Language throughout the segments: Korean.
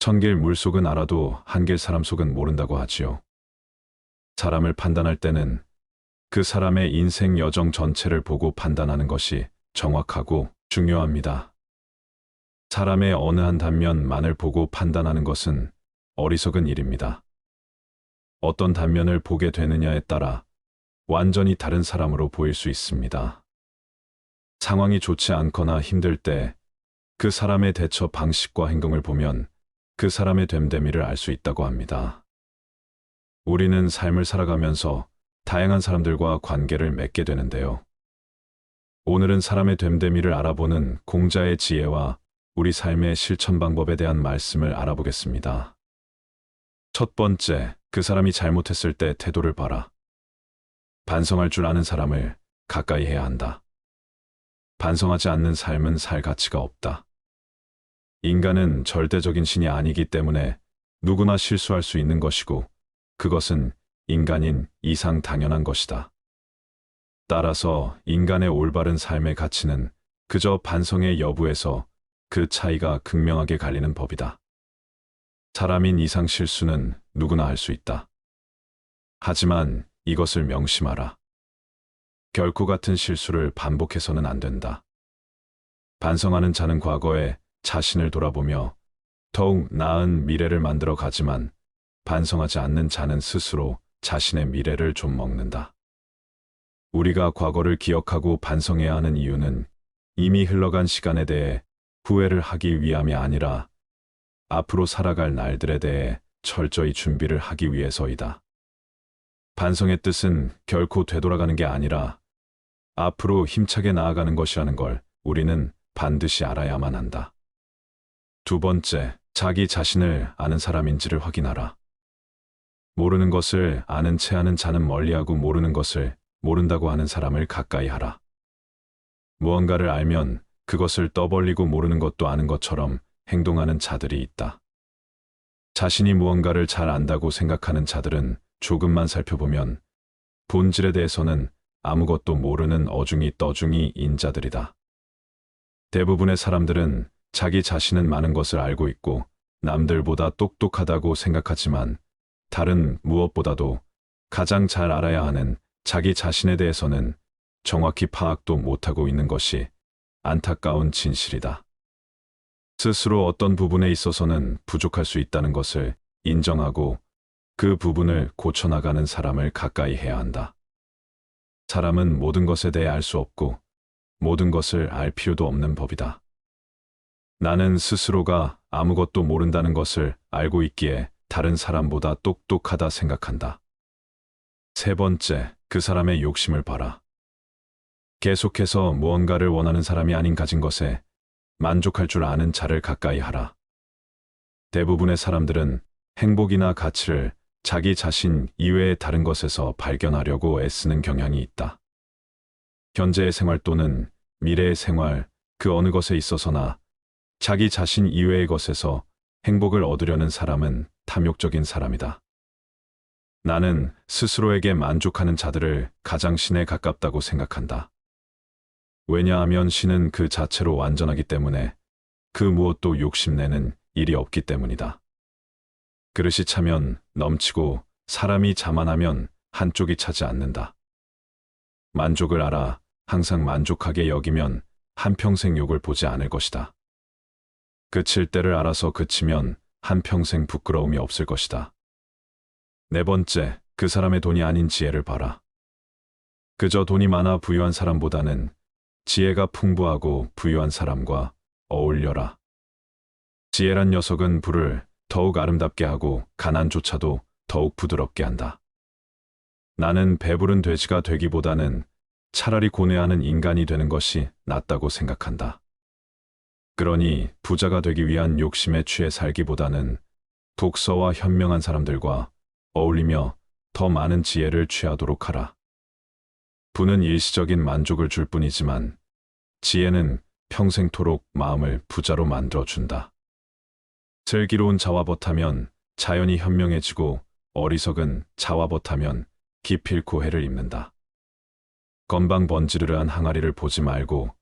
천길 물속은 알아도 한길 사람 속은 모른다고 하지요. 사람을 판단할 때는 그 사람의 인생 여정 전체를 보고 판단하는 것이 정확하고 중요합니다. 사람의 어느 한 단면만을 보고 판단하는 것은 어리석은 일입니다. 어떤 단면을 보게 되느냐에 따라 완전히 다른 사람으로 보일 수 있습니다. 상황이 좋지 않거나 힘들 때 그 사람의 대처 방식과 행동을 보면 그 사람의 됨됨이를 알 수 있다고 합니다. 우리는 삶을 살아가면서 다양한 사람들과 관계를 맺게 되는데요. 오늘은 사람의 됨됨이를 알아보는 공자의 지혜와 우리 삶의 실천 방법에 대한 말씀을 알아보겠습니다. 첫 번째, 그 사람이 잘못했을 때 태도를 봐라. 반성할 줄 아는 사람을 가까이 해야 한다. 반성하지 않는 삶은 살 가치가 없다. 인간은 절대적인 신이 아니기 때문에 누구나 실수할 수 있는 것이고 그것은 인간인 이상 당연한 것이다. 따라서 인간의 올바른 삶의 가치는 그저 반성의 여부에서 그 차이가 극명하게 갈리는 법이다. 사람인 이상 실수는 누구나 할 수 있다. 하지만 이것을 명심하라. 결코 같은 실수를 반복해서는 안 된다. 반성하는 자는 과거에 자신을 돌아보며 더욱 나은 미래를 만들어 가지만 반성하지 않는 자는 스스로 자신의 미래를 좀 먹는다. 우리가 과거를 기억하고 반성해야 하는 이유는 이미 흘러간 시간에 대해 후회를 하기 위함이 아니라 앞으로 살아갈 날들에 대해 철저히 준비를 하기 위해서이다. 반성의 뜻은 결코 되돌아가는 게 아니라 앞으로 힘차게 나아가는 것이라는 걸 우리는 반드시 알아야만 한다. 두 번째, 자기 자신을 아는 사람인지를 확인하라. 모르는 것을 아는 채 하는 자는 멀리하고 모르는 것을 모른다고 하는 사람을 가까이 하라. 무언가를 알면 그것을 떠벌리고 모르는 것도 아는 것처럼 행동하는 자들이 있다. 자신이 무언가를 잘 안다고 생각하는 자들은 조금만 살펴보면 본질에 대해서는 아무것도 모르는 어중이 떠중이 인자들이다. 대부분의 사람들은 자기 자신은 많은 것을 알고 있고 남들보다 똑똑하다고 생각하지만 다른 무엇보다도 가장 잘 알아야 하는 자기 자신에 대해서는 정확히 파악도 못하고 있는 것이 안타까운 진실이다. 스스로 어떤 부분에 있어서는 부족할 수 있다는 것을 인정하고 그 부분을 고쳐나가는 사람을 가까이 해야 한다. 사람은 모든 것에 대해 알 수 없고 모든 것을 알 필요도 없는 법이다. 나는 스스로가 아무것도 모른다는 것을 알고 있기에 다른 사람보다 똑똑하다 생각한다. 세 번째, 그 사람의 욕심을 봐라. 계속해서 무언가를 원하는 사람이 아닌 가진 것에 만족할 줄 아는 자를 가까이 하라. 대부분의 사람들은 행복이나 가치를 자기 자신 이외의 다른 것에서 발견하려고 애쓰는 경향이 있다. 현재의 생활 또는 미래의 생활, 그 어느 것에 있어서나 자기 자신 이외의 것에서 행복을 얻으려는 사람은 탐욕적인 사람이다. 나는 스스로에게 만족하는 자들을 가장 신에 가깝다고 생각한다. 왜냐하면 신은 그 자체로 완전하기 때문에 그 무엇도 욕심내는 일이 없기 때문이다. 그릇이 차면 넘치고 사람이 자만하면 한쪽이 차지 않는다. 만족을 알아 항상 만족하게 여기면 한평생 욕을 보지 않을 것이다. 그칠 때를 알아서 그치면 한평생 부끄러움이 없을 것이다. 네 번째, 그 사람의 돈이 아닌 지혜를 봐라. 그저 돈이 많아 부유한 사람보다는 지혜가 풍부하고 부유한 사람과 어울려라. 지혜란 녀석은 불을 더욱 아름답게 하고 가난조차도 더욱 부드럽게 한다. 나는 배부른 돼지가 되기보다는 차라리 고뇌하는 인간이 되는 것이 낫다고 생각한다. 그러니 부자가 되기 위한 욕심에 취해 살기보다는 독서와 현명한 사람들과 어울리며 더 많은 지혜를 취하도록 하라. 부는 일시적인 만족을 줄 뿐이지만 지혜는 평생토록 마음을 부자로 만들어준다. 슬기로운 자와벗하면 자연이 현명해지고 어리석은 자와벗하면 기필코 해를 입는다. 건방번지르르한 항아리를 보지 말고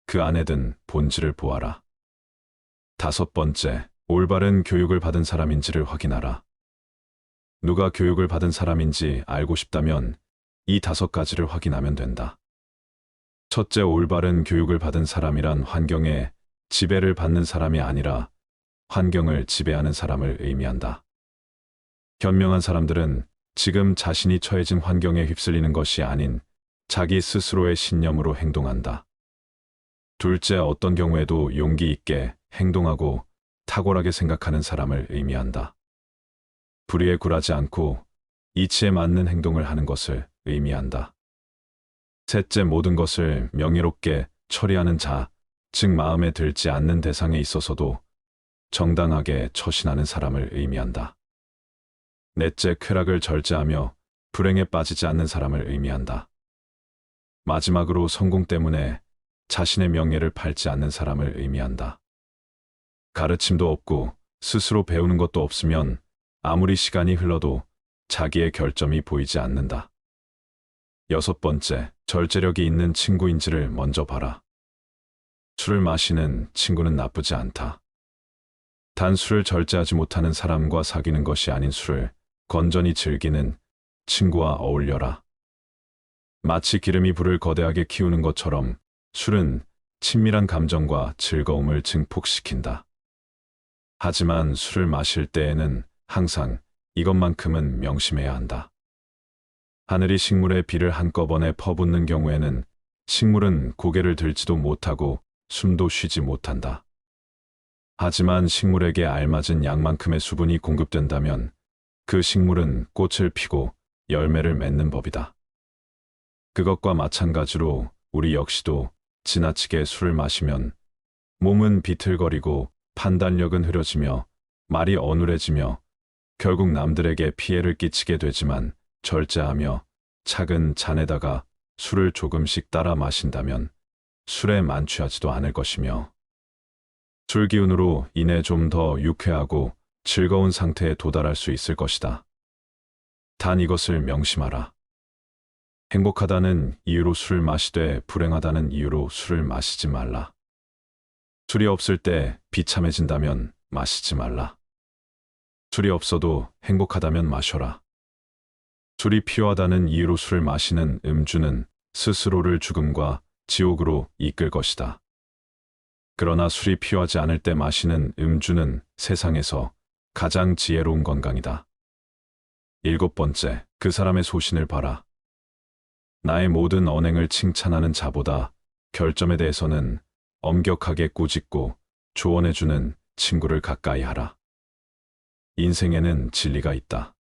그 안에 든 본질을 보아라. 다섯 번째, 올바른 교육을 받은 사람인지를 확인하라. 누가 교육을 받은 사람인지 알고 싶다면 이 5가지를 확인하면 된다. 첫째, 올바른 교육을 받은 사람이란 환경에 지배를 받는 사람이 아니라 환경을 지배하는 사람을 의미한다. 현명한 사람들은 지금 자신이 처해진 환경에 휩쓸리는 것이 아닌 자기 스스로의 신념으로 행동한다. 둘째, 어떤 경우에도 용기 있게 행동하고 탁월하게 생각하는 사람을 의미한다. 불의에 굴하지 않고 이치에 맞는 행동을 하는 것을 의미한다. 셋째, 모든 것을 명예롭게 처리하는 자, 즉 마음에 들지 않는 대상에 있어서도 정당하게 처신하는 사람을 의미한다. 넷째, 쾌락을 절제하며 불행에 빠지지 않는 사람을 의미한다. 마지막으로 성공 때문에 자신의 명예를 팔지 않는 사람을 의미한다. 가르침도 없고 스스로 배우는 것도 없으면 아무리 시간이 흘러도 자기의 결점이 보이지 않는다. 6번째, 절제력이 있는 친구인지를 먼저 봐라. 술을 마시는 친구는 나쁘지 않다. 단 술을 절제하지 못하는 사람과 사귀는 것이 아닌 술을 건전히 즐기는 친구와 어울려라. 마치 기름이 불을 거대하게 키우는 것처럼 술은 친밀한 감정과 즐거움을 증폭시킨다. 하지만 술을 마실 때에는 항상 이것만큼은 명심해야 한다. 하늘이 식물에 비를 한꺼번에 퍼붓는 경우에는 식물은 고개를 들지도 못하고 숨도 쉬지 못한다. 하지만 식물에게 알맞은 양만큼의 수분이 공급된다면 그 식물은 꽃을 피고 열매를 맺는 법이다. 그것과 마찬가지로 우리 역시도 지나치게 술을 마시면 몸은 비틀거리고 판단력은 흐려지며 말이 어눌해지며 결국 남들에게 피해를 끼치게 되지만 절제하며 작은 잔에다가 술을 조금씩 따라 마신다면 술에 만취하지도 않을 것이며 술 기운으로 인해 좀 더 유쾌하고 즐거운 상태에 도달할 수 있을 것이다. 단 이것을 명심하라. 행복하다는 이유로 술을 마시되 불행하다는 이유로 술을 마시지 말라. 술이 없을 때 비참해진다면 마시지 말라. 술이 없어도 행복하다면 마셔라. 술이 필요하다는 이유로 술을 마시는 음주는 스스로를 죽음과 지옥으로 이끌 것이다. 그러나 술이 필요하지 않을 때 마시는 음주는 세상에서 가장 지혜로운 건강이다. 7번째, 그 사람의 소신을 봐라. 나의 모든 언행을 칭찬하는 자보다 결점에 대해서는 엄격하게 꾸짖고 조언해주는 친구를 가까이 하라. 인생에는 진리가 있다.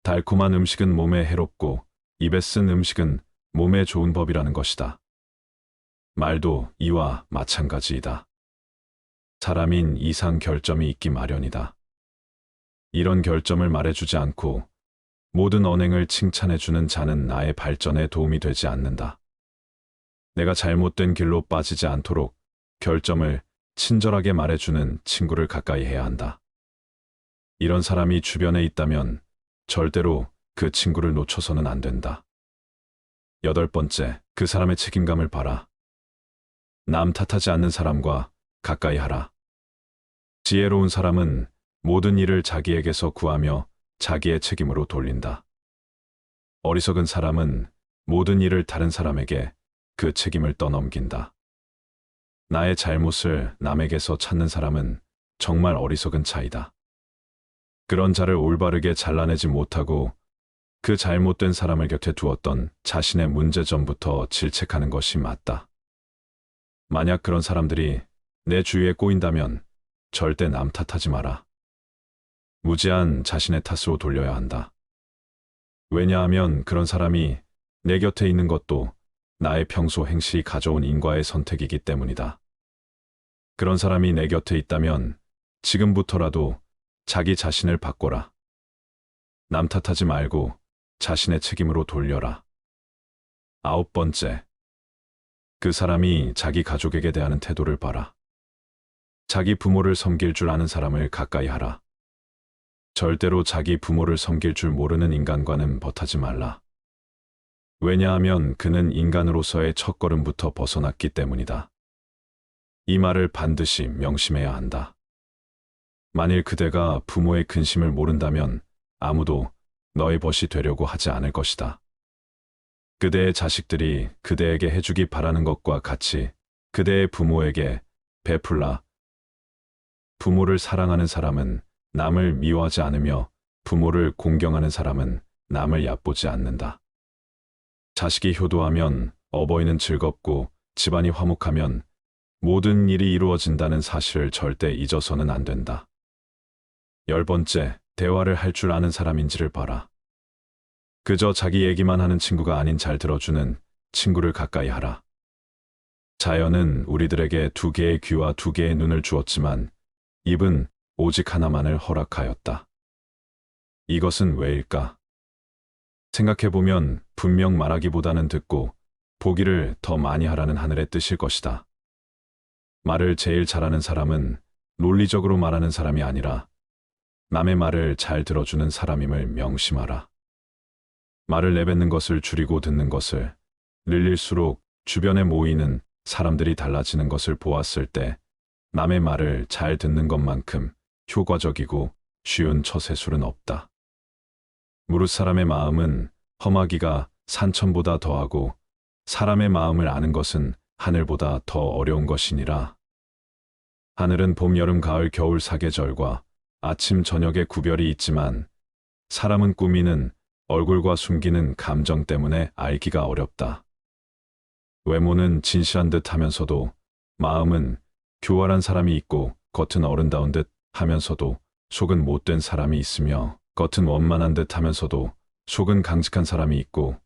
달콤한 음식은 몸에 해롭고 입에 쓴 음식은 몸에 좋은 법이라는 것이다. 말도 이와 마찬가지이다. 사람인 이상 결점이 있기 마련이다. 이런 결점을 말해주지 않고 모든 언행을 칭찬해주는 자는 나의 발전에 도움이 되지 않는다. 내가 잘못된 길로 빠지지 않도록 결점을 친절하게 말해주는 친구를 가까이 해야 한다. 이런 사람이 주변에 있다면 절대로 그 친구를 놓쳐서는 안 된다. 8번째, 그 사람의 책임감을 봐라. 남 탓하지 않는 사람과 가까이 하라. 지혜로운 사람은 모든 일을 자기에게서 구하며 자기의 책임으로 돌린다. 어리석은 사람은 모든 일을 다른 사람에게 그 책임을 떠넘긴다. 나의 잘못을 남에게서 찾는 사람은 정말 어리석은 자이다. 그런 자를 올바르게 잘라내지 못하고 그 잘못된 사람을 곁에 두었던 자신의 문제점부터 질책하는 것이 맞다. 만약 그런 사람들이 내 주위에 꼬인다면 절대 남 탓하지 마라. 무제한 자신의 탓으로 돌려야 한다. 왜냐하면 그런 사람이 내 곁에 있는 것도 나의 평소 행실이 가져온 인과의 선택이기 때문이다. 그런 사람이 내 곁에 있다면 지금부터라도 자기 자신을 바꿔라. 남 탓하지 말고 자신의 책임으로 돌려라. 9번째, 그 사람이 자기 가족에게 대하는 태도를 봐라. 자기 부모를 섬길 줄 아는 사람을 가까이 하라. 절대로 자기 부모를 섬길 줄 모르는 인간과는 벗하지 말라. 왜냐하면 그는 인간으로서의 첫걸음부터 벗어났기 때문이다. 이 말을 반드시 명심해야 한다. 만일 그대가 부모의 근심을 모른다면 아무도 너의 벗이 되려고 하지 않을 것이다. 그대의 자식들이 그대에게 해주기 바라는 것과 같이 그대의 부모에게 베풀라. 부모를 사랑하는 사람은 남을 미워하지 않으며 부모를 공경하는 사람은 남을 얕보지 않는다. 자식이 효도하면 어버이는 즐겁고 집안이 화목하면 모든 일이 이루어진다는 사실을 절대 잊어서는 안 된다. 10번째, 대화를 할 줄 아는 사람인지를 봐라. 그저 자기 얘기만 하는 친구가 아닌 잘 들어주는 친구를 가까이 하라. 자연은 우리들에게 2개의 귀와 2개의 눈을 주었지만 입은 오직 하나만을 허락하였다. 이것은 왜일까? 생각해보면 분명 말하기보다는 듣고 보기를 더 많이 하라는 하늘의 뜻일 것이다. 말을 제일 잘하는 사람은 논리적으로 말하는 사람이 아니라 남의 말을 잘 들어주는 사람임을 명심하라. 말을 내뱉는 것을 줄이고 듣는 것을 늘릴수록 주변에 모이는 사람들이 달라지는 것을 보았을 때 남의 말을 잘 듣는 것만큼 효과적이고 쉬운 처세술은 없다. 무릇 사람의 마음은 험하기가 산천보다 더하고 사람의 마음을 아는 것은 하늘보다 더 어려운 것이니라. 하늘은 봄, 여름, 가을, 겨울 사계절과 아침, 저녁의 구별이 있지만 사람은 꾸미는 얼굴과 숨기는 감정 때문에 알기가 어렵다. 외모는 진실한 듯 하면서도 마음은 교활한 사람이 있고 겉은 어른다운 듯 하면서도 속은 못된 사람이 있으며 겉은 원만한 듯 하면서도 속은 강직한 사람이 있고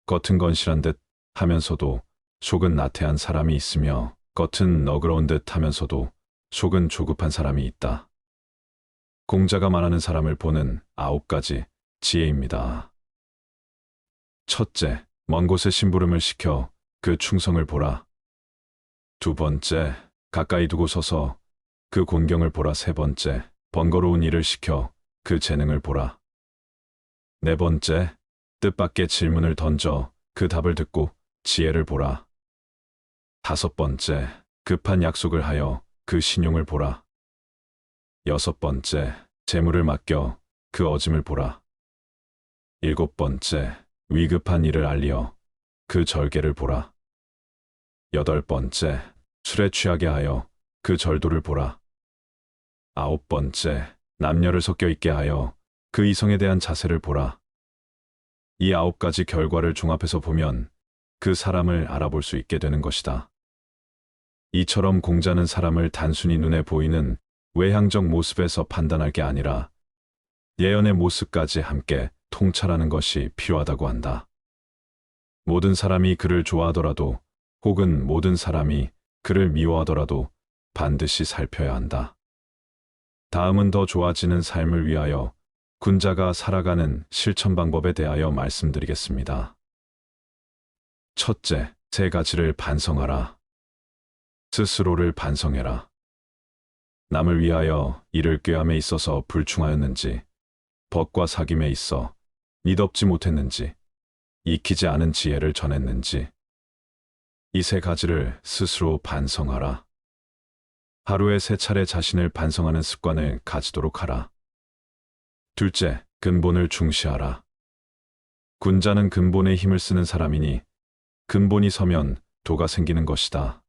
겉은 건실한 듯 하면서도 속은 나태한 사람이 있으며 겉은 너그러운 듯 하면서도 속은 조급한 사람이 있다. 공자가 말하는 사람을 보는 9가지 지혜입니다. 첫째, 먼 곳에 심부름을 시켜 그 충성을 보라. 2번째, 가까이 두고 서서 그 곤경을 보라. 3번째, 번거로운 일을 시켜 그 재능을 보라. 4번째, 뜻밖의 질문을 던져 그 답을 듣고 지혜를 보라. 5번째, 급한 약속을 하여 그 신용을 보라. 6번째, 재물을 맡겨 그 어짐을 보라. 7번째, 위급한 일을 알리어 그 절개를 보라. 8번째, 술에 취하게 하여 그 절도를 보라. 9번째, 남녀를 섞여 있게 하여 그 이성에 대한 자세를 보라. 이 9가지 결과를 종합해서 보면 그 사람을 알아볼 수 있게 되는 것이다. 이처럼 공자는 사람을 단순히 눈에 보이는 외향적 모습에서 판단할 게 아니라 예언의 모습까지 함께 통찰하는 것이 필요하다고 한다. 모든 사람이 그를 좋아하더라도 혹은 모든 사람이 그를 미워하더라도 반드시 살펴야 한다. 다음은 더 좋아지는 삶을 위하여 군자가 살아가는 실천 방법에 대하여 말씀드리겠습니다. 첫째, 3가지를 반성하라. 스스로를 반성해라. 남을 위하여 이를 꾀함에 있어서 불충하였는지, 법과 사귐에 있어 믿업지 못했는지, 익히지 않은 지혜를 전했는지, 이 3가지를 스스로 반성하라. 하루에 3차례 자신을 반성하는 습관을 가지도록 하라. 둘째, 근본을 중시하라. 군자는 근본에 힘을 쓰는 사람이니 근본이 서면 도가 생기는 것이다.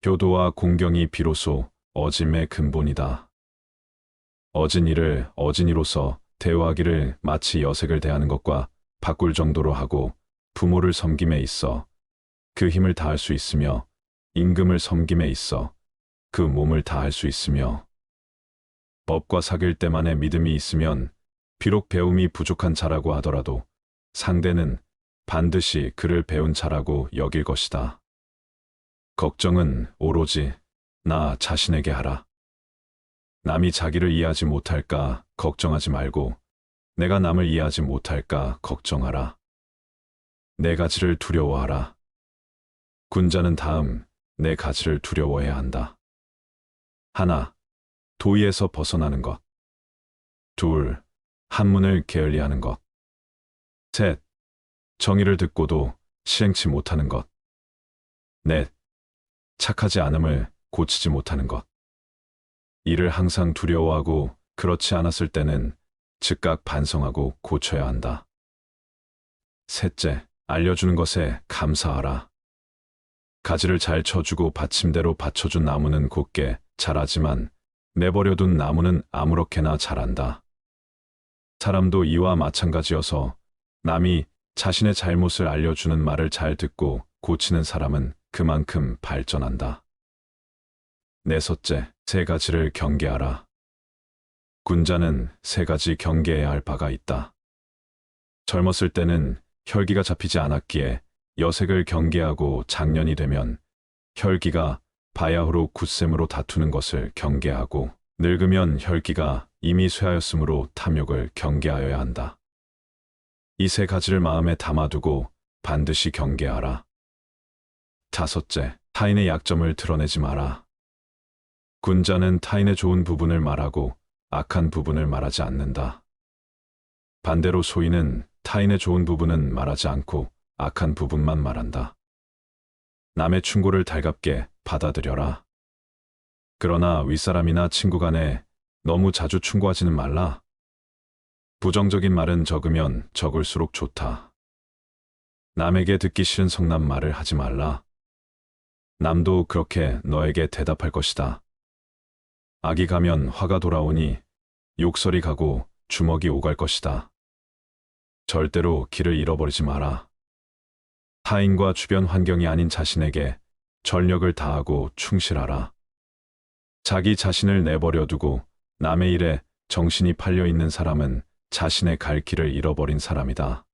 효도와 공경이 비로소 어짐의 근본이다. 어진이를 어진이로서 대우하기를 마치 여색을 대하는 것과 바꿀 정도로 하고 부모를 섬김에 있어 그 힘을 다할 수 있으며 임금을 섬김에 있어 그 몸을 다할 수 있으며 법과 사귈 때만의 믿음이 있으면 비록 배움이 부족한 자라고 하더라도 상대는 반드시 그를 배운 자라고 여길 것이다. 걱정은 오로지 나 자신에게 하라. 남이 자기를 이해하지 못할까 걱정하지 말고 내가 남을 이해하지 못할까 걱정하라. 4가지를 두려워하라. 군자는 다음 4가지를 두려워해야 한다. 하나, 도의에서 벗어나는 것. 2, 한문을 게을리하는 것. 3, 정의를 듣고도 시행치 못하는 것. 4, 착하지 않음을 고치지 못하는 것. 이를 항상 두려워하고 그렇지 않았을 때는 즉각 반성하고 고쳐야 한다. 셋째, 알려주는 것에 감사하라. 가지를 잘 쳐주고 받침대로 받쳐준 나무는 곧게 자라지만 내버려둔 나무는 아무렇게나 자란다. 사람도 이와 마찬가지여서 남이 자신의 잘못을 알려주는 말을 잘 듣고 고치는 사람은 그만큼 발전한다. 네섯째, 세 가지를 경계하라. 군자는 세 가지 경계해야 할 바가 있다. 젊었을 때는 혈기가 잡히지 않았기에 여색을 경계하고 장년이 되면 혈기가 바야흐로 굳셈으로 다투는 것을 경계하고 늙으면 혈기가 이미 쇠하였으므로 탐욕을 경계하여야 한다. 이 세 가지를 마음에 담아두고 반드시 경계하라. 다섯째, 타인의 약점을 드러내지 마라. 군자는 타인의 좋은 부분을 말하고 악한 부분을 말하지 않는다. 반대로 소인은 타인의 좋은 부분은 말하지 않고 악한 부분만 말한다. 남의 충고를 달갑게 받아들여라. 그러나 윗사람이나 친구 간에 너무 자주 충고하지는 말라. 부정적인 말은 적으면 적을수록 좋다. 남에게 듣기 싫은 성난 말을 하지 말라. 남도 그렇게 너에게 대답할 것이다. 악이 가면 화가 돌아오니 욕설이 가고 주먹이 오갈 것이다. 절대로 길을 잃어버리지 마라. 타인과 주변 환경이 아닌 자신에게 전력을 다하고 충실하라. 자기 자신을 내버려두고 남의 일에 정신이 팔려 있는 사람은 자신의 갈 길을 잃어버린 사람이다.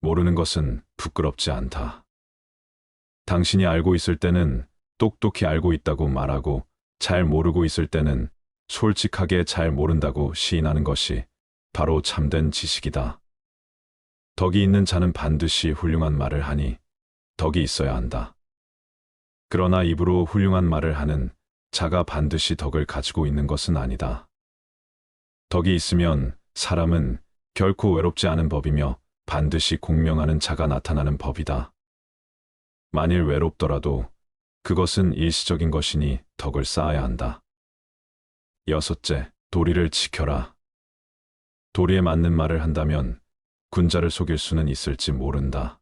모르는 것은 부끄럽지 않다. 당신이 알고 있을 때는 똑똑히 알고 있다고 말하고 잘 모르고 있을 때는 솔직하게 잘 모른다고 시인하는 것이 바로 참된 지식이다. 덕이 있는 자는 반드시 훌륭한 말을 하니 덕이 있어야 한다. 그러나 입으로 훌륭한 말을 하는 자가 반드시 덕을 가지고 있는 것은 아니다. 덕이 있으면 사람은 결코 외롭지 않은 법이며 반드시 공명하는 자가 나타나는 법이다. 만일 외롭더라도 그것은 일시적인 것이니 덕을 쌓아야 한다. 여섯째, 도리를 지켜라. 도리에 맞는 말을 한다면 군자를 속일 수는 있을지 모른다.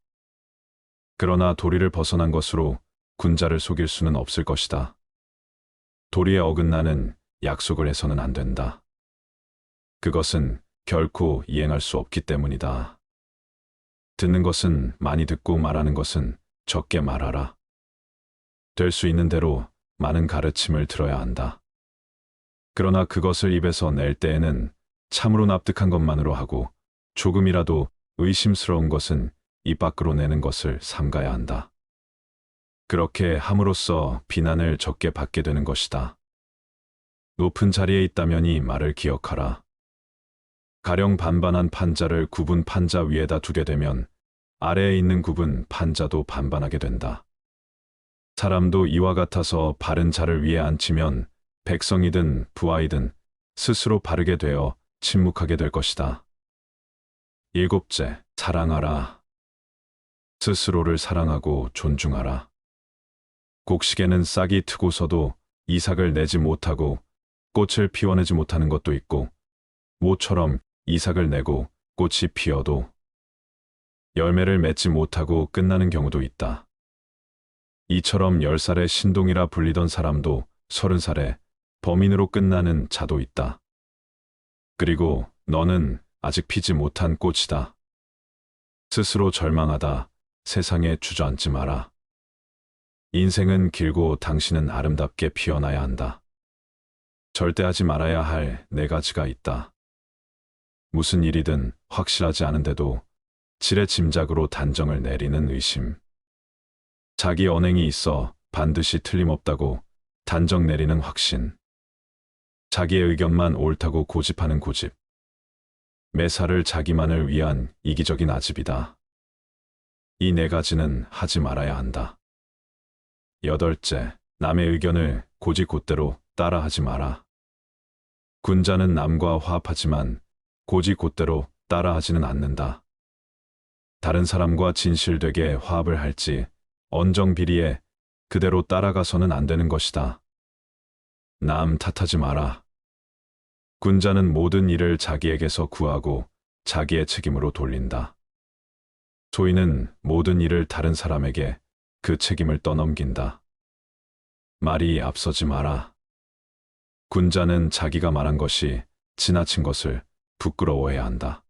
그러나 도리를 벗어난 것으로 군자를 속일 수는 없을 것이다. 도리에 어긋나는 약속을 해서는 안 된다. 그것은 결코 이행할 수 없기 때문이다. 듣는 것은 많이 듣고 말하는 것은 적게 말하라. 될 수 있는 대로 많은 가르침을 들어야 한다. 그러나 그것을 입에서 낼 때에는 참으로 납득한 것만으로 하고 조금이라도 의심스러운 것은 입 밖으로 내는 것을 삼가야 한다. 그렇게 함으로써 비난을 적게 받게 되는 것이다. 높은 자리에 있다면이 말을 기억하라. 가령 반반한 판자를 굽은 판자 위에다 두게 되면 아래에 있는 굽은 판자도 반반하게 된다. 사람도 이와 같아서 바른 자를 위에 앉히면 백성이든 부하이든 스스로 바르게 되어 침묵하게 될 것이다. 일곱째, 사랑하라. 스스로를 사랑하고 존중하라. 곡식에는 싹이 트고서도 이삭을 내지 못하고 꽃을 피워내지 못하는 것도 있고 모처럼 이삭을 내고 꽃이 피어도 열매를 맺지 못하고 끝나는 경우도 있다. 이처럼 10살의 신동이라 불리던 사람도 30살에 범인으로 끝나는 자도 있다. 그리고 너는 아직 피지 못한 꽃이다. 스스로 절망하다 세상에 주저앉지 마라. 인생은 길고 당신은 아름답게 피어나야 한다. 절대 하지 말아야 할 4가지가 있다. 무슨 일이든 확실하지 않은데도 지레 짐작으로 단정을 내리는 의심. 자기 언행이 있어 반드시 틀림없다고 단정 내리는 확신. 자기의 의견만 옳다고 고집하는 고집. 매사를 자기만을 위한 이기적인 아집이다. 이 4가지는 하지 말아야 한다. 여덟째, 남의 의견을 고지곧대로 따라하지 마라. 군자는 남과 화합하지만 고지곧대로 따라하지는 않는다. 다른 사람과 진실되게 화합을 할지 언정비리에 그대로 따라가서는 안 되는 것이다. 남 탓하지 마라. 군자는 모든 일을 자기에게서 구하고 자기의 책임으로 돌린다. 소인은 모든 일을 다른 사람에게 그 책임을 떠넘긴다. 말이 앞서지 마라. 군자는 자기가 말한 것이 지나친 것을 부끄러워해야 한다.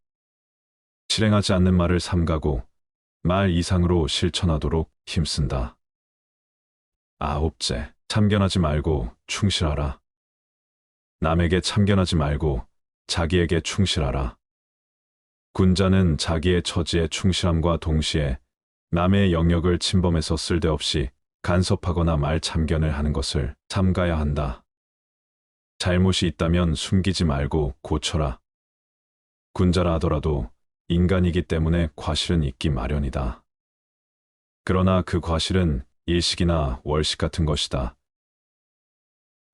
실행하지 않는 말을 삼가고 말 이상으로 실천하도록 힘쓴다. 아홉째, 참견하지 말고 충실하라. 남에게 참견하지 말고 자기에게 충실하라. 군자는 자기의 처지에 충실함과 동시에 남의 영역을 침범해서 쓸데없이 간섭하거나 말 참견을 하는 것을 삼가야 한다. 잘못이 있다면 숨기지 말고 고쳐라. 군자라 하더라도 인간이기 때문에 과실은 있기 마련이다. 그러나 그 과실은 일식이나 월식 같은 것이다.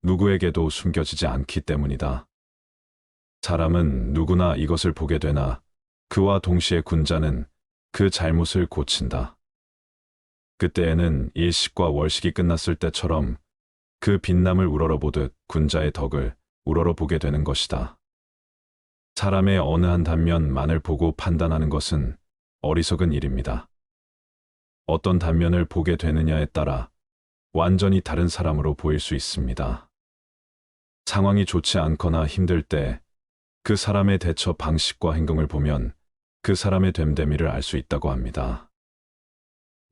누구에게도 숨겨지지 않기 때문이다. 사람은 누구나 이것을 보게 되나 그와 동시에 군자는 그 잘못을 고친다. 그때에는 일식과 월식이 끝났을 때처럼 그 빛남을 우러러보듯 군자의 덕을 우러러보게 되는 것이다. 사람의 어느 한 단면만을 보고 판단하는 것은 어리석은 일입니다. 어떤 단면을 보게 되느냐에 따라 완전히 다른 사람으로 보일 수 있습니다. 상황이 좋지 않거나 힘들 때 그 사람의 대처 방식과 행동을 보면 그 사람의 됨됨이를 알 수 있다고 합니다.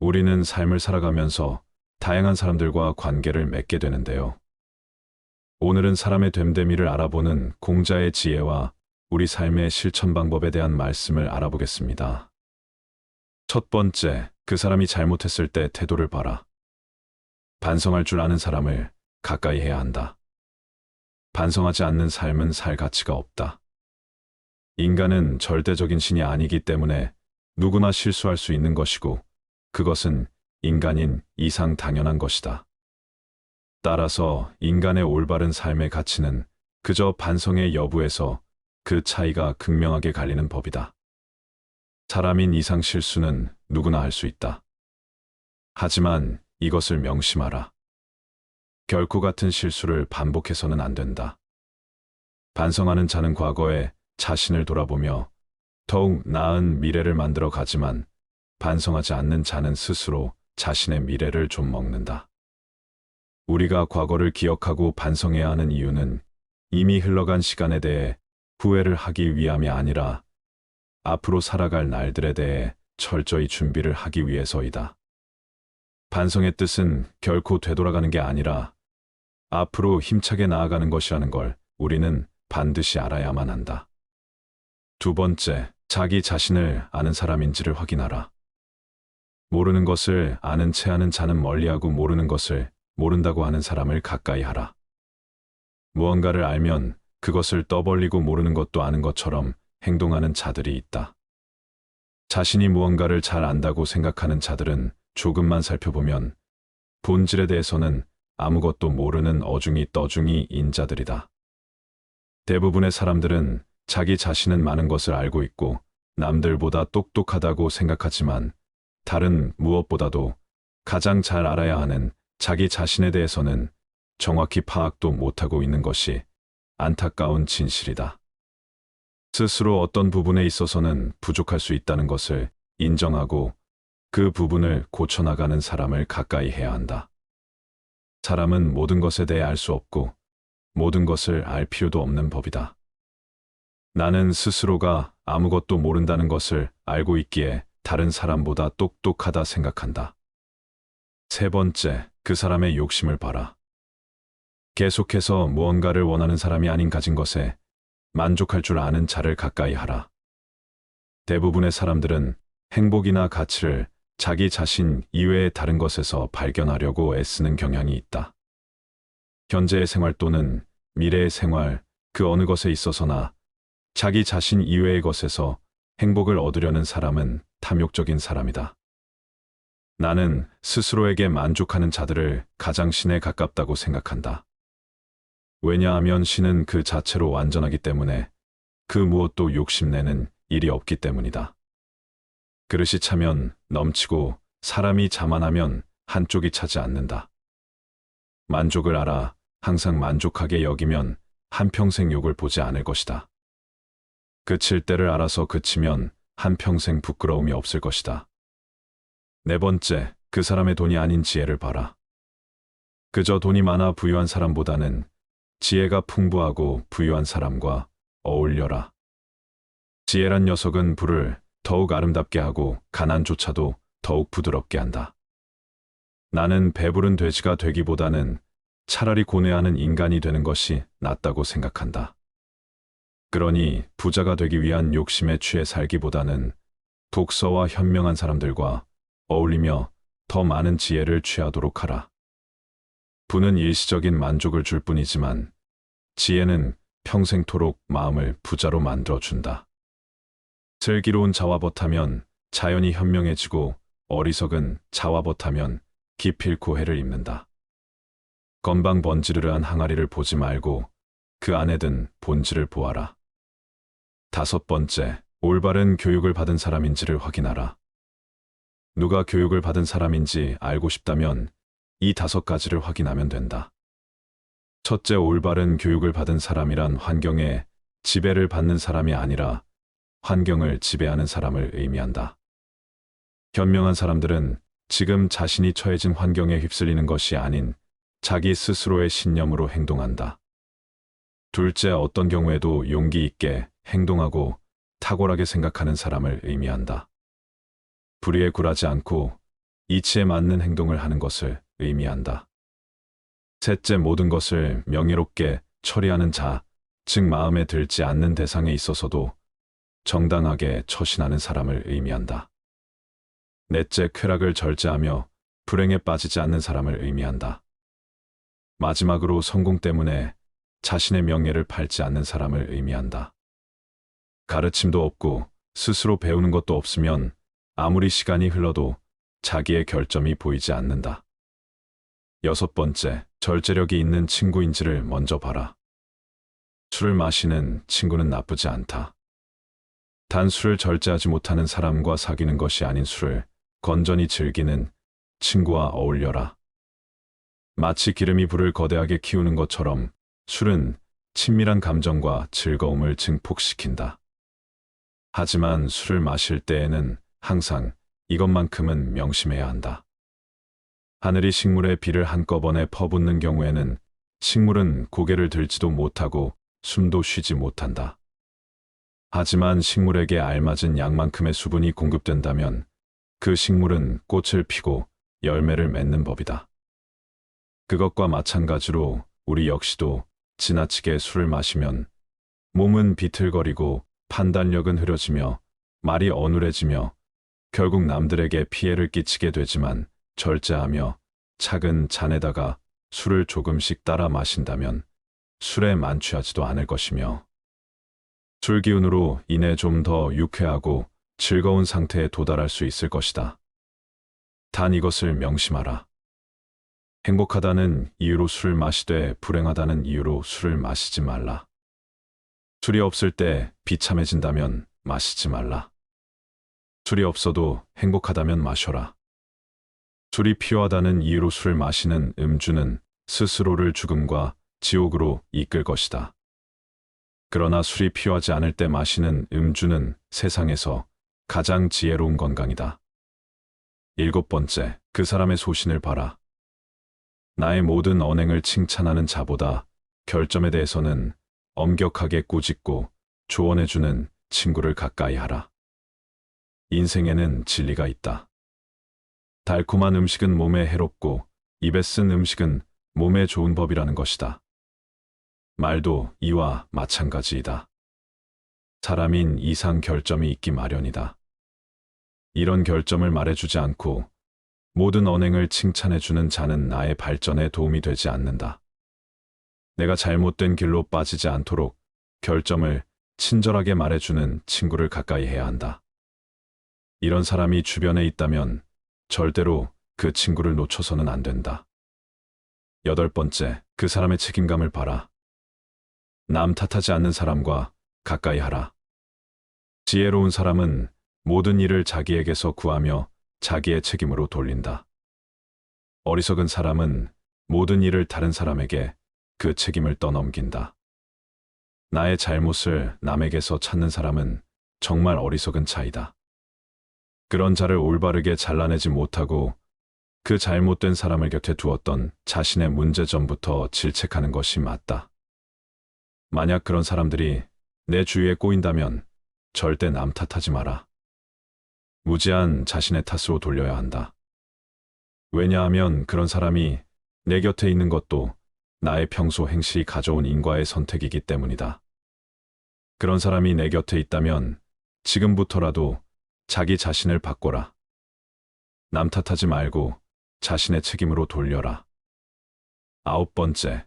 우리는 삶을 살아가면서 다양한 사람들과 관계를 맺게 되는데요. 오늘은 사람의 됨됨이를 알아보는 공자의 지혜와 우리 삶의 실천 방법에 대한 말씀을 알아보겠습니다. 첫 번째, 그 사람이 잘못했을 때 태도를 봐라. 반성할 줄 아는 사람을 가까이 해야 한다. 반성하지 않는 삶은 살 가치가 없다. 인간은 절대적인 신이 아니기 때문에 누구나 실수할 수 있는 것이고 그것은 인간인 이상 당연한 것이다. 따라서 인간의 올바른 삶의 가치는 그저 반성의 여부에서 그 차이가 극명하게 갈리는 법이다. 사람인 이상 실수는 누구나 할 수 있다. 하지만 이것을 명심하라. 결코 같은 실수를 반복해서는 안 된다. 반성하는 자는 과거에 자신을 돌아보며 더욱 나은 미래를 만들어 가지만 반성하지 않는 자는 스스로 자신의 미래를 좀 먹는다. 우리가 과거를 기억하고 반성해야 하는 이유는 이미 흘러간 시간에 대해 후회를 하기 위함이 아니라 앞으로 살아갈 날들에 대해 철저히 준비를 하기 위해서이다. 반성의 뜻은 결코 되돌아가는 게 아니라 앞으로 힘차게 나아가는 것이라는 걸 우리는 반드시 알아야만 한다. 두 번째, 자기 자신을 아는 사람인지를 확인하라. 모르는 것을 아는 채 하는 자는 멀리하고 모르는 것을 모른다고 하는 사람을 가까이 하라. 무언가를 알면 그것을 떠벌리고 모르는 것도 아는 것처럼 행동하는 자들이 있다. 자신이 무언가를 잘 안다고 생각하는 자들은 조금만 살펴보면 본질에 대해서는 아무것도 모르는 어중이 떠중이 인자들이다. 대부분의 사람들은 자기 자신은 많은 것을 알고 있고 남들보다 똑똑하다고 생각하지만 다른 무엇보다도 가장 잘 알아야 하는 자기 자신에 대해서는 정확히 파악도 못하고 있는 것이 안타까운 진실이다. 스스로 어떤 부분에 있어서는 부족할 수 있다는 것을 인정하고 그 부분을 고쳐나가는 사람을 가까이 해야 한다. 사람은 모든 것에 대해 알 수 없고 모든 것을 알 필요도 없는 법이다. 나는 스스로가 아무것도 모른다는 것을 알고 있기에 다른 사람보다 똑똑하다 생각한다. 세 번째, 그 사람의 욕심을 봐라. 계속해서 무언가를 원하는 사람이 아닌 가진 것에 만족할 줄 아는 자를 가까이 하라. 대부분의 사람들은 행복이나 가치를 자기 자신 이외의 다른 것에서 발견하려고 애쓰는 경향이 있다. 현재의 생활 또는 미래의 생활, 그 어느 것에 있어서나 자기 자신 이외의 것에서 행복을 얻으려는 사람은 탐욕적인 사람이다. 나는 스스로에게 만족하는 자들을 가장 신에 가깝다고 생각한다. 왜냐하면 신은 그 자체로 완전하기 때문에 그 무엇도 욕심내는 일이 없기 때문이다. 그릇이 차면 넘치고 사람이 자만하면 한쪽이 차지 않는다. 만족을 알아 항상 만족하게 여기면 한평생 욕을 보지 않을 것이다. 그칠 때를 알아서 그치면 한평생 부끄러움이 없을 것이다. 네 번째, 그 사람의 돈이 아닌 지혜를 봐라. 그저 돈이 많아 부유한 사람보다는 지혜가 풍부하고 부유한 사람과 어울려라. 지혜란 녀석은 불을 더욱 아름답게 하고 가난조차도 더욱 부드럽게 한다. 나는 배부른 돼지가 되기보다는 차라리 고뇌하는 인간이 되는 것이 낫다고 생각한다. 그러니 부자가 되기 위한 욕심에 취해 살기보다는 독서와 현명한 사람들과 어울리며 더 많은 지혜를 취하도록 하라. 부는 일시적인 만족을 줄 뿐이지만 지혜는 평생토록 마음을 부자로 만들어준다. 슬기로운 자화벗하면 자연이 현명해지고 어리석은 자화벗하면 기필코 해를 입는다. 건방 번지르르한 항아리를 보지 말고 그 안에 든 본질을 보아라. 다섯 번째, 올바른 교육을 받은 사람인지를 확인하라. 누가 교육을 받은 사람인지 알고 싶다면 이 다섯 가지를 확인하면 된다. 첫째, 올바른 교육을 받은 사람이란 환경에 지배를 받는 사람이 아니라 환경을 지배하는 사람을 의미한다. 현명한 사람들은 지금 자신이 처해진 환경에 휩쓸리는 것이 아닌 자기 스스로의 신념으로 행동한다. 둘째, 어떤 경우에도 용기 있게 행동하고 탁월하게 생각하는 사람을 의미한다. 불의에 굴하지 않고 이치에 맞는 행동을 하는 것을 의미한다. 셋째, 모든 것을 명예롭게 처리하는 자, 즉 마음에 들지 않는 대상에 있어서도 정당하게 처신하는 사람을 의미한다. 넷째, 쾌락을 절제하며 불행에 빠지지 않는 사람을 의미한다. 마지막으로 성공 때문에 자신의 명예를 팔지 않는 사람을 의미한다. 가르침도 없고 스스로 배우는 것도 없으면 아무리 시간이 흘러도 자기의 결점이 보이지 않는다. 여섯 번째, 절제력이 있는 친구인지를 먼저 봐라. 술을 마시는 친구는 나쁘지 않다. 단 술을 절제하지 못하는 사람과 사귀는 것이 아닌 술을 건전히 즐기는 친구와 어울려라. 마치 기름이 불을 거대하게 키우는 것처럼 술은 친밀한 감정과 즐거움을 증폭시킨다. 하지만 술을 마실 때에는 항상 이것만큼은 명심해야 한다. 하늘이 식물에 비를 한꺼번에 퍼붓는 경우에는 식물은 고개를 들지도 못하고 숨도 쉬지 못한다. 하지만 식물에게 알맞은 양만큼의 수분이 공급된다면 그 식물은 꽃을 피고 열매를 맺는 법이다. 그것과 마찬가지로 우리 역시도 지나치게 술을 마시면 몸은 비틀거리고 판단력은 흐려지며 말이 어눌해지며 결국 남들에게 피해를 끼치게 되지만 절제하며 작은 잔에다가 술을 조금씩 따라 마신다면 술에 만취하지도 않을 것이며 술 기운으로 인해 좀 더 유쾌하고 즐거운 상태에 도달할 수 있을 것이다. 단 이것을 명심하라. 행복하다는 이유로 술을 마시되 불행하다는 이유로 술을 마시지 말라. 술이 없을 때 비참해진다면 마시지 말라. 술이 없어도 행복하다면 마셔라. 술이 필요하다는 이유로 술을 마시는 음주는 스스로를 죽음과 지옥으로 이끌 것이다. 그러나 술이 필요하지 않을 때 마시는 음주는 세상에서 가장 지혜로운 건강이다. 일곱 번째, 그 사람의 소신을 봐라. 나의 모든 언행을 칭찬하는 자보다 결점에 대해서는 엄격하게 꾸짖고 조언해주는 친구를 가까이 하라. 인생에는 진리가 있다. 달콤한 음식은 몸에 해롭고 입에 쓴 음식은 몸에 좋은 법이라는 것이다. 말도 이와 마찬가지이다. 사람인 이상 결점이 있기 마련이다. 이런 결점을 말해주지 않고 모든 언행을 칭찬해주는 자는 나의 발전에 도움이 되지 않는다. 내가 잘못된 길로 빠지지 않도록 결점을 친절하게 말해주는 친구를 가까이 해야 한다. 이런 사람이 주변에 있다면 절대로 그 친구를 놓쳐서는 안 된다. 여덟 번째, 그 사람의 책임감을 봐라. 남 탓하지 않는 사람과 가까이 하라. 지혜로운 사람은 모든 일을 자기에게서 구하며 자기의 책임으로 돌린다. 어리석은 사람은 모든 일을 다른 사람에게 그 책임을 떠넘긴다. 나의 잘못을 남에게서 찾는 사람은 정말 어리석은 자이다. 그런 자를 올바르게 잘라내지 못하고 그 잘못된 사람을 곁에 두었던 자신의 문제점부터 질책하는 것이 맞다. 만약 그런 사람들이 내 주위에 꼬인다면 절대 남 탓하지 마라. 무제한 자신의 탓으로 돌려야 한다. 왜냐하면 그런 사람이 내 곁에 있는 것도 나의 평소 행실이 가져온 인과의 선택이기 때문이다. 그런 사람이 내 곁에 있다면 지금부터라도 자기 자신을 바꿔라. 남 탓하지 말고 자신의 책임으로 돌려라. 9번째,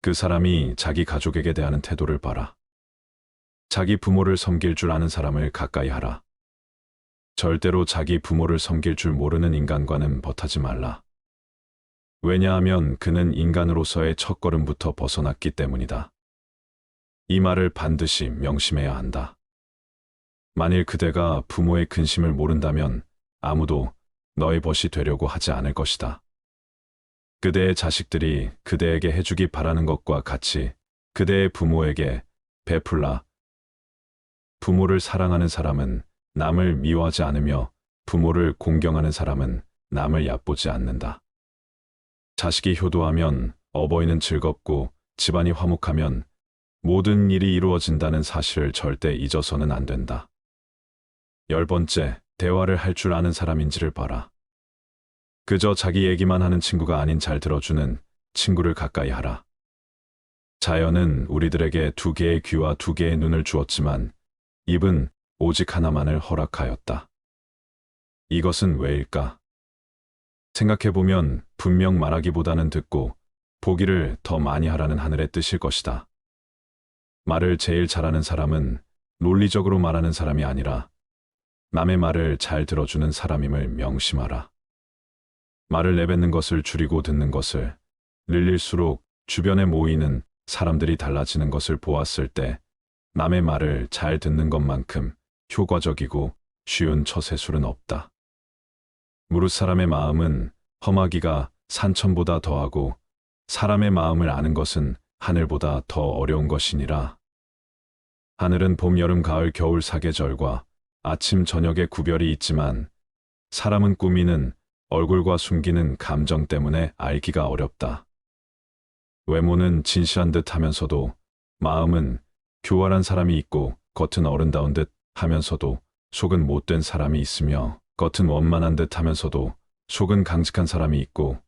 그 사람이 자기 가족에게 대하는 태도를 봐라. 자기 부모를 섬길 줄 아는 사람을 가까이 하라. 절대로 자기 부모를 섬길 줄 모르는 인간과는 벗하지 말라. 왜냐하면 그는 인간으로서의 첫걸음부터 벗어났기 때문이다. 이 말을 반드시 명심해야 한다. 만일 그대가 부모의 근심을 모른다면 아무도 너의 벗이 되려고 하지 않을 것이다. 그대의 자식들이 그대에게 해주기 바라는 것과 같이 그대의 부모에게 베풀라. 부모를 사랑하는 사람은 남을 미워하지 않으며 부모를 공경하는 사람은 남을 얕보지 않는다. 자식이 효도하면 어버이는 즐겁고 집안이 화목하면 모든 일이 이루어진다는 사실을 절대 잊어서는 안 된다. 10번째, 대화를 할 줄 아는 사람인지를 봐라. 그저 자기 얘기만 하는 친구가 아닌 잘 들어주는 친구를 가까이 하라. 자연은 우리들에게 2개의 귀와 2개의 눈을 주었지만 입은 오직 하나만을 허락하였다. 이것은 왜일까? 생각해보면 분명 말하기보다는 듣고 보기를 더 많이 하라는 하늘의 뜻일 것이다. 말을 제일 잘하는 사람은 논리적으로 말하는 사람이 아니라 남의 말을 잘 들어주는 사람임을 명심하라. 말을 내뱉는 것을 줄이고 듣는 것을 늘릴수록 주변에 모이는 사람들이 달라지는 것을 보았을 때 남의 말을 잘 듣는 것만큼 효과적이고 쉬운 처세술은 없다. 무릇 사람의 마음은 험하기가 산천보다 더하고 사람의 마음을 아는 것은 하늘보다 더 어려운 것이니라. 하늘은 봄, 여름, 가을, 겨울 4계절과 아침, 저녁의 구별이 있지만 사람은 꾸미는 얼굴과 숨기는 감정 때문에 알기가 어렵다. 외모는 진실한 듯 하면서도 마음은 교활한 사람이 있고 겉은 어른다운 듯 하면서도 속은 못된 사람이 있으며 겉은 원만한 듯 하면서도 속은 강직한 사람이 있고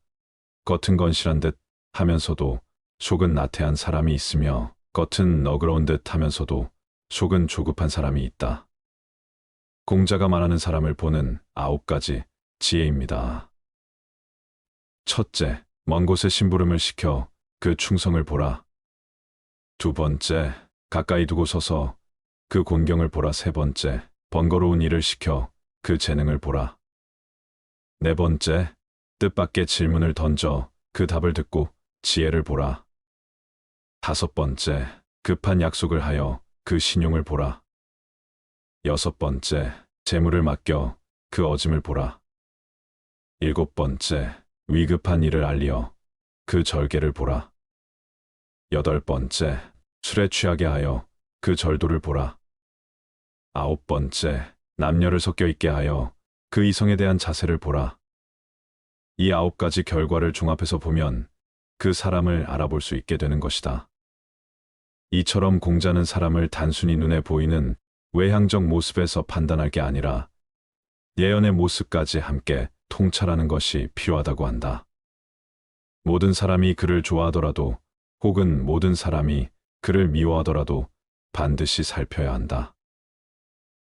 겉은 건실한 듯 하면서도 속은 나태한 사람이 있으며 겉은 너그러운 듯 하면서도 속은 조급한 사람이 있다. 공자가 말하는 사람을 보는 9가지 지혜입니다. 첫째, 먼 곳에 심부름을 시켜 그 충성을 보라. 2번째, 가까이 두고 서서 그 곤경을 보라. 3번째, 번거로운 일을 시켜 그 재능을 보라. 4번째, 뜻밖의 질문을 던져 그 답을 듣고 지혜를 보라. 5번째, 급한 약속을 하여 그 신용을 보라. 6번째, 재물을 맡겨 그 어짐을 보라. 7번째, 위급한 일을 알리어 그 절개를 보라. 8번째, 술에 취하게 하여 그 절도를 보라. 9번째, 남녀를 섞여 있게 하여 그 이성에 대한 자세를 보라. 이 9가지 결과를 종합해서 보면 그 사람을 알아볼 수 있게 되는 것이다. 이처럼 공자는 사람을 단순히 눈에 보이는 외향적 모습에서 판단할 게 아니라 예언의 모습까지 함께 통찰하는 것이 필요하다고 한다. 모든 사람이 그를 좋아하더라도 혹은 모든 사람이 그를 미워하더라도 반드시 살펴야 한다.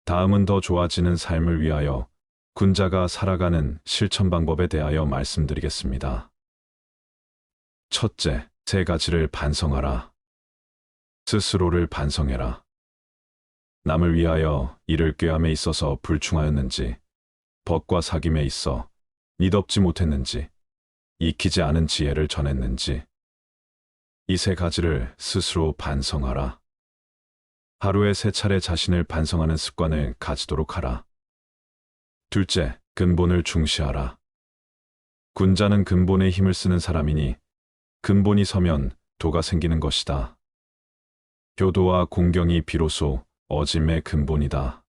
다음은 더 좋아지는 삶을 위하여 군자가 살아가는 실천 방법에 대하여 말씀드리겠습니다. 첫째, 3가지를 반성하라. 스스로를 반성해라. 남을 위하여 이를 꾀함에 있어서 불충하였는지, 벗과 사귐에 있어 니덥지 못했는지, 익히지 않은 지혜를 전했는지, 이 3가지를 스스로 반성하라. 하루에 3차례 자신을 반성하는 습관을 가지도록 하라. 둘째, 근본을 중시하라. 군자는 근본에 힘을 쓰는 사람이니 근본이 서면 도가 생기는 것이다. 효도와 공경이 비로소 어짐의 근본이다.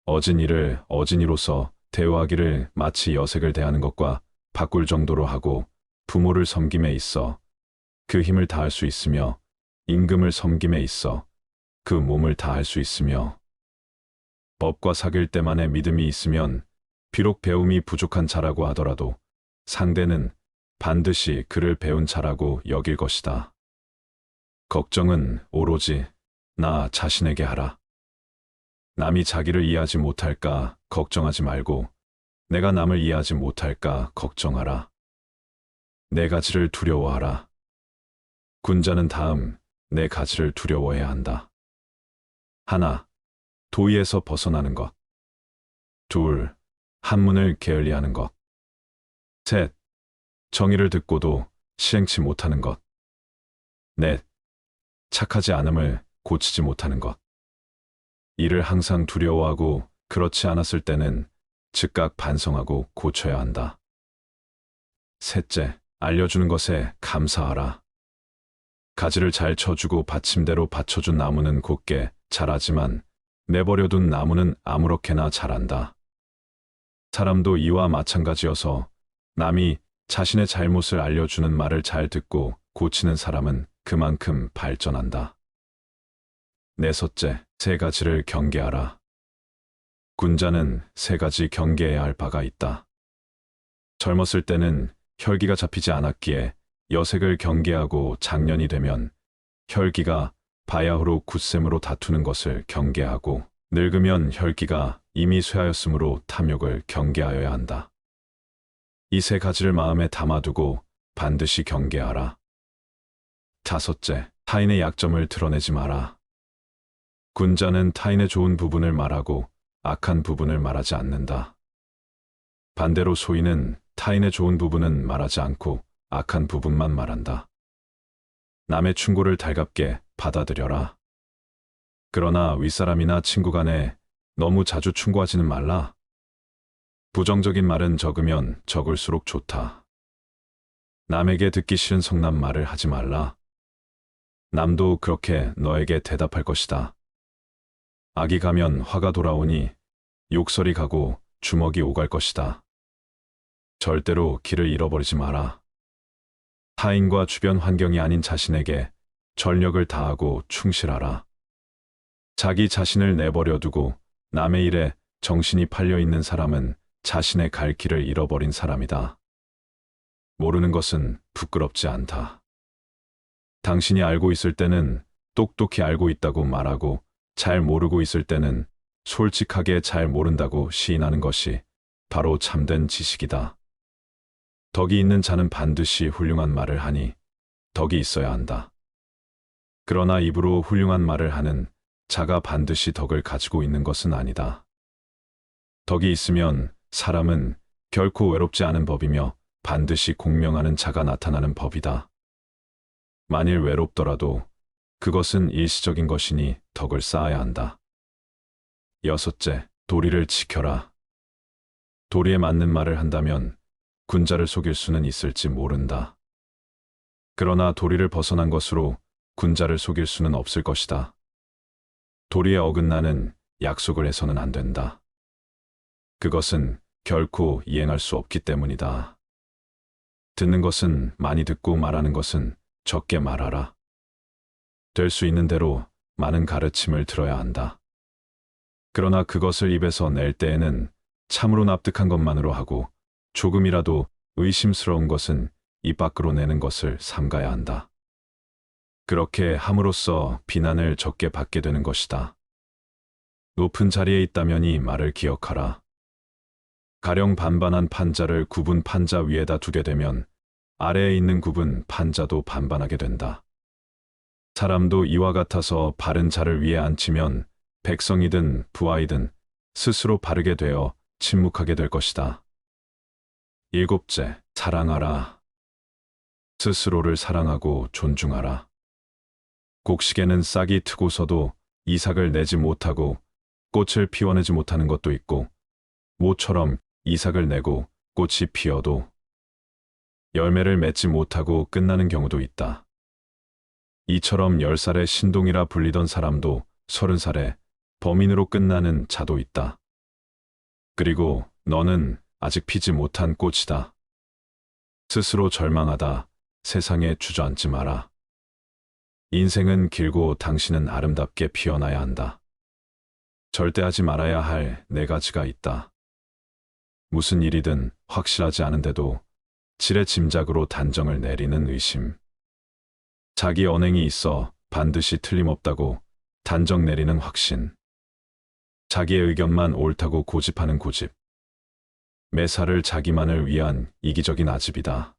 어진이를 어진이로서 대우하기를 마치 여색을 대하는 것과 바꿀 정도로 하고 부모를 섬김에 있어 그 힘을 다할 수 있으며 임금을 섬김에 있어 그 몸을 다할 수 있으며 법과 사귈 때만의 믿음이 있으면 비록 배움이 부족한 자라고 하더라도 상대는 반드시 그를 배운 자라고 여길 것이다. 걱정은 오로지 나 자신에게 하라. 남이 자기를 이해하지 못할까 걱정하지 말고 내가 남을 이해하지 못할까 걱정하라. 내 가지를 두려워하라. 군자는 다음 내 가지를 두려워해야 한다. 하나, 도의에서 벗어나는 것. 둘, 한문을 게을리하는 것. 셋, 정의를 듣고도 시행치 못하는 것. 넷, 착하지 않음을 고치지 못하는 것. 이를 항상 두려워하고 그렇지 않았을 때는 즉각 반성하고 고쳐야 한다. 셋째, 알려주는 것에 감사하라. 가지를 잘 쳐주고 받침대로 받쳐준 나무는 곧게 자라지만 내버려둔 나무는 아무렇게나 자란다. 사람도 이와 마찬가지여서 남이 자신의 잘못을 알려주는 말을 잘 듣고 고치는 사람은 그만큼 발전한다. 넷째, 세 가지를 경계하라. 군자는 세 가지 경계해야 할 바가 있다. 젊었을 때는 혈기가 잡히지 않았기에 여색을 경계하고 장년이 되면 혈기가 바야흐로 굳셈으로 다투는 것을 경계하고 늙으면 혈기가 이미 쇠하였으므로 탐욕을 경계하여야 한다. 이 세 가지를 마음에 담아두고 반드시 경계하라. 다섯째, 타인의 약점을 드러내지 마라. 군자는 타인의 좋은 부분을 말하고 악한 부분을 말하지 않는다. 반대로 소인은 타인의 좋은 부분은 말하지 않고 악한 부분만 말한다. 남의 충고를 달갑게 받아들여라. 그러나 윗사람이나 친구 간에 너무 자주 충고하지는 말라. 부정적인 말은 적으면 적을수록 좋다. 남에게 듣기 싫은 성난 말을 하지 말라. 남도 그렇게 너에게 대답할 것이다. 악이 가면 화가 돌아오니 욕설이 가고 주먹이 오갈 것이다. 절대로 길을 잃어버리지 마라. 타인과 주변 환경이 아닌 자신에게 전력을 다하고 충실하라. 자기 자신을 내버려 두고 남의 일에 정신이 팔려 있는 사람은 자신의 갈 길을 잃어버린 사람이다. 모르는 것은 부끄럽지 않다. 당신이 알고 있을 때는 똑똑히 알고 있다고 말하고 잘 모르고 있을 때는 솔직하게 잘 모른다고 시인하는 것이 바로 참된 지식이다. 덕이 있는 자는 반드시 훌륭한 말을 하니 덕이 있어야 한다. 그러나 입으로 훌륭한 말을 하는 자가 반드시 덕을 가지고 있는 것은 아니다. 덕이 있으면 사람은 결코 외롭지 않은 법이며 반드시 공명하는 자가 나타나는 법이다. 만일 외롭더라도 그것은 일시적인 것이니 덕을 쌓아야 한다. 여섯째, 도리를 지켜라. 도리에 맞는 말을 한다면 군자를 속일 수는 있을지 모른다. 그러나 도리를 벗어난 것으로 군자를 속일 수는 없을 것이다. 도리에 어긋나는 약속을 해서는 안 된다. 그것은 결코 이행할 수 없기 때문이다. 듣는 것은 많이 듣고 말하는 것은 적게 말하라. 될 수 있는 대로 많은 가르침을 들어야 한다. 그러나 그것을 입에서 낼 때에는 참으로 납득한 것만으로 하고 조금이라도 의심스러운 것은 입 밖으로 내는 것을 삼가야 한다. 그렇게 함으로써 비난을 적게 받게 되는 것이다. 높은 자리에 있다면이 말을 기억하라. 가령 반반한 판자를 굽은 판자 위에다 두게 되면 아래에 있는 굽은 판자도 반반하게 된다. 사람도 이와 같아서 바른 자를 위에 앉히면 백성이든 부하이든 스스로 바르게 되어 침묵하게 될 것이다. 일곱째, 사랑하라. 스스로를 사랑하고 존중하라. 곡식에는 싹이 트고서도 이삭을 내지 못하고 꽃을 피워내지 못하는 것도 있고 모처럼 이삭을 내고 꽃이 피어도 열매를 맺지 못하고 끝나는 경우도 있다. 이처럼 10살의 신동이라 불리던 사람도 30살에 범인으로 끝나는 자도 있다. 그리고 너는 아직 피지 못한 꽃이다. 스스로 절망하다 세상에 주저앉지 마라. 인생은 길고 당신은 아름답게 피어나야 한다. 절대 하지 말아야 할 4가지가 있다. 무슨 일이든 확실하지 않은데도 지레 짐작으로 단정을 내리는 의심. 자기 언행이 있어 반드시 틀림없다고 단정 내리는 확신. 자기의 의견만 옳다고 고집하는 고집. 매사를 자기만을 위한 이기적인 아집이다.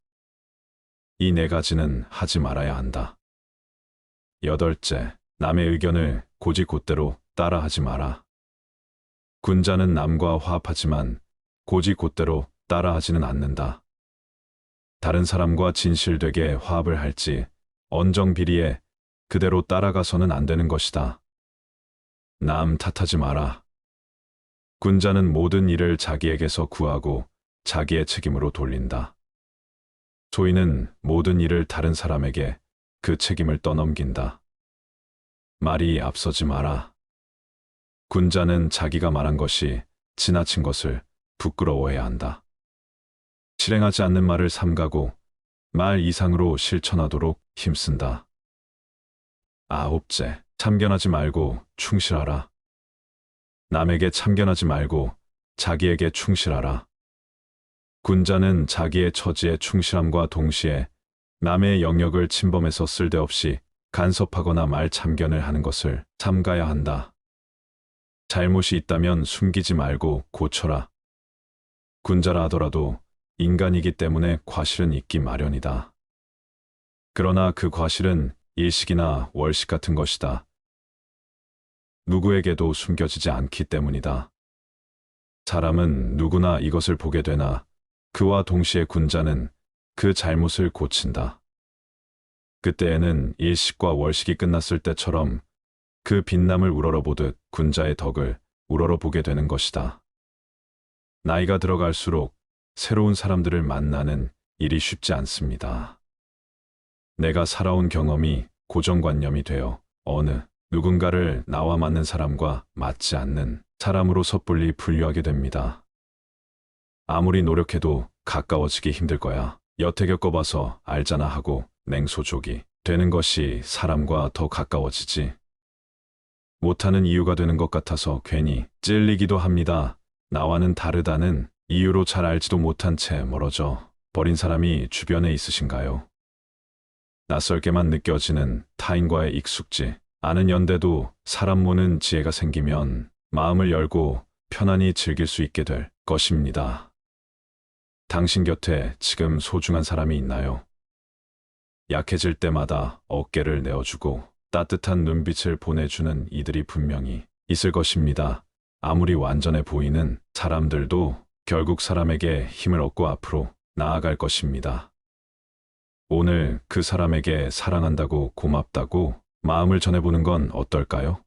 이 4가지는 하지 말아야 한다. 8째, 남의 의견을 고지곧대로 따라하지 마라. 군자는 남과 화합하지만 고지곧대로 따라하지는 않는다. 다른 사람과 진실되게 화합을 할지 언정비리에 그대로 따라가서는 안 되는 것이다. 남 탓하지 마라. 군자는 모든 일을 자기에게서 구하고 자기의 책임으로 돌린다. 소인은 모든 일을 다른 사람에게 그 책임을 떠넘긴다. 말이 앞서지 마라. 군자는 자기가 말한 것이 지나친 것을 부끄러워해야 한다. 실행하지 않는 말을 삼가고 말 이상으로 실천하도록 힘쓴다. 9째, 참견하지 말고 충실하라. 남에게 참견하지 말고 자기에게 충실하라. 군자는 자기의 처지에 충실함과 동시에 남의 영역을 침범해서 쓸데없이 간섭하거나 말 참견을 하는 것을 삼가야 한다. 잘못이 있다면 숨기지 말고 고쳐라. 군자라 하더라도 인간이기 때문에 과실은 있기 마련이다. 그러나 그 과실은 일식이나 월식 같은 것이다. 누구에게도 숨겨지지 않기 때문이다. 사람은 누구나 이것을 보게 되나 그와 동시에 군자는 그 잘못을 고친다. 그때에는 일식과 월식이 끝났을 때처럼 그 빛남을 우러러보듯 군자의 덕을 우러러보게 되는 것이다. 나이가 들어갈수록 새로운 사람들을 만나는 일이 쉽지 않습니다. 내가 살아온 경험이 고정관념이 되어 어느 누군가를 나와 맞는 사람과 맞지 않는 사람으로 섣불리 분류하게 됩니다. 아무리 노력해도 가까워지기 힘들 거야. 여태 겪어봐서 알잖아 하고 냉소족이 되는 것이 사람과 더 가까워지지. 못하는 이유가 되는 것 같아서 괜히 찔리기도 합니다. 나와는 다르다는 이유로 잘 알지도 못한 채 멀어져 버린 사람이 주변에 있으신가요? 낯설게만 느껴지는 타인과의 익숙지 않은 연대도 사람 모는 지혜가 생기면 마음을 열고 편안히 즐길 수 있게 될 것입니다. 당신 곁에 지금 소중한 사람이 있나요? 약해질 때마다 어깨를 내어주고 따뜻한 눈빛을 보내주는 이들이 분명히 있을 것입니다. 아무리 완전해 보이는 사람들도 결국 사람에게 힘을 얻고 앞으로 나아갈 것입니다. 오늘 그 사람에게 사랑한다고 고맙다고 마음을 전해보는 건 어떨까요?